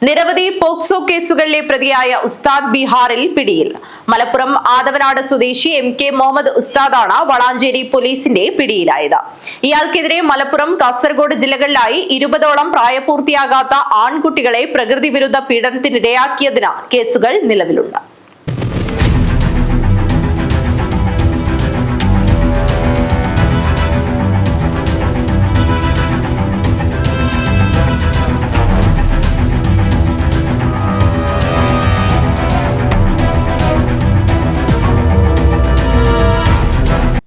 നിരവധി പോക്സോ കേസുകളിലെ പ്രതിയായ ഉസ്താദ് ബീഹാറിൽ പിടിയിൽ. മലപ്പുറം ആദവനാട് സ്വദേശി MK മുഹമ്മദ് ഉസ്താദാണ് വളാഞ്ചേരി പോലീസിന്റെ പിടിയിലായത്. ഇയാൾക്കെതിരെ മലപ്പുറം, കാസർഗോഡ് ജില്ലകളിലായി 20ഓളം പ്രായപൂർത്തിയാകാത്ത ആൺകുട്ടികളെ പ്രകൃതി വിരുദ്ധ പീഡനത്തിനിരയാക്കിയതിന് കേസുകൾ നിലവിലുണ്ട്.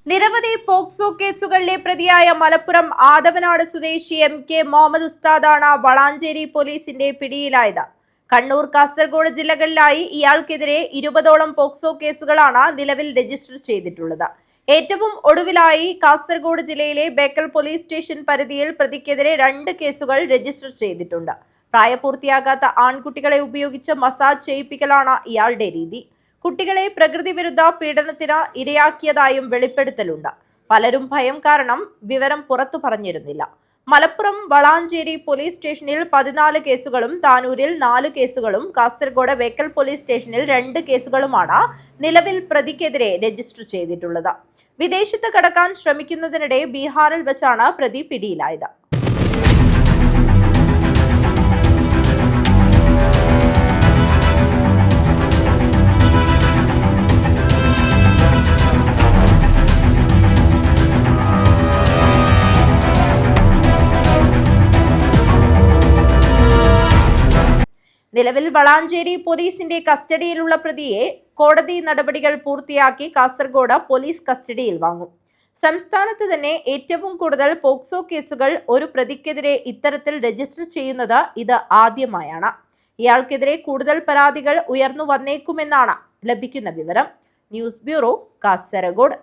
നിരവധി പോക്സോ കേസുകളിലെ പ്രതിയായ മലപ്പുറം ആദവനാട് സ്വദേശി MK മുഹമ്മദ് ഉസ്താദാണ് വളാഞ്ചേരി പോലീസിന്റെ പിടിയിലായത്. കണ്ണൂർ, കാസർഗോഡ് ജില്ലകളിലായി ഇയാൾക്കെതിരെ 20ഓളം പോക്സോ കേസുകളാണ് നിലവിൽ രജിസ്റ്റർ ചെയ്തിട്ടുള്ളത്. ഏറ്റവും ഒടുവിലായി കാസർഗോഡ് ജില്ലയിലെ ബേക്കൽ പോലീസ് സ്റ്റേഷൻ പരിധിയിൽ പ്രതിക്കെതിരെ 2 കേസുകൾ രജിസ്റ്റർ ചെയ്തിട്ടുണ്ട്. പ്രായപൂർത്തിയാകാത്ത ആൺകുട്ടികളെ ഉപയോഗിച്ച് മസാജ് ചെയ്യിപ്പിക്കലാണ് ഇയാളുടെ രീതി. കുട്ടികളെ പ്രകൃതി വിരുദ്ധ പീഡനത്തിന് ഇരയാക്കിയതായും വെളിപ്പെടുത്തലുണ്ട്. പലരും ഭയം കാരണം വിവരം പുറത്തു പറഞ്ഞിരുന്നില്ല. മലപ്പുറം വളാഞ്ചേരി പോലീസ് സ്റ്റേഷനിൽ 14 കേസുകളും, താനൂരിൽ 4 കേസുകളും, കാസർഗോഡ് ബേക്കൽ പോലീസ് സ്റ്റേഷനിൽ 2 കേസുകളുമാണ് നിലവിൽ പ്രതിക്കെതിരെ രജിസ്റ്റർ ചെയ്തിട്ടുള്ളത്. വിദേശത്ത് കടക്കാൻ ശ്രമിക്കുന്നതിനിടെ ബീഹാറിൽ വെച്ചാണ് പ്രതി പിടിയിലായത്. നിലവിൽ വളാഞ്ചേരി പോലീസിന്റെ കസ്റ്റഡിയിലുള്ള പ്രതിയെ കോടതി നടപടികൾ പൂർത്തിയാക്കി കാസർഗോഡ് പോലീസ് കസ്റ്റഡിയിൽ വാങ്ങും. സംസ്ഥാനത്ത് തന്നെ ഏറ്റവും കൂടുതൽ പോക്സോ കേസുകൾ ഒരു പ്രതിക്കെതിരെ ഇത്തരത്തിൽ രജിസ്റ്റർ ചെയ്യുന്നത് ഇത് ആദ്യമായാണ്. ഇയാൾക്കെതിരെ കൂടുതൽ പരാതികൾ ഉയർന്നു വന്നേക്കുമെന്നാണ് ലഭിക്കുന്ന വിവരം. News bureau, Kasaragod.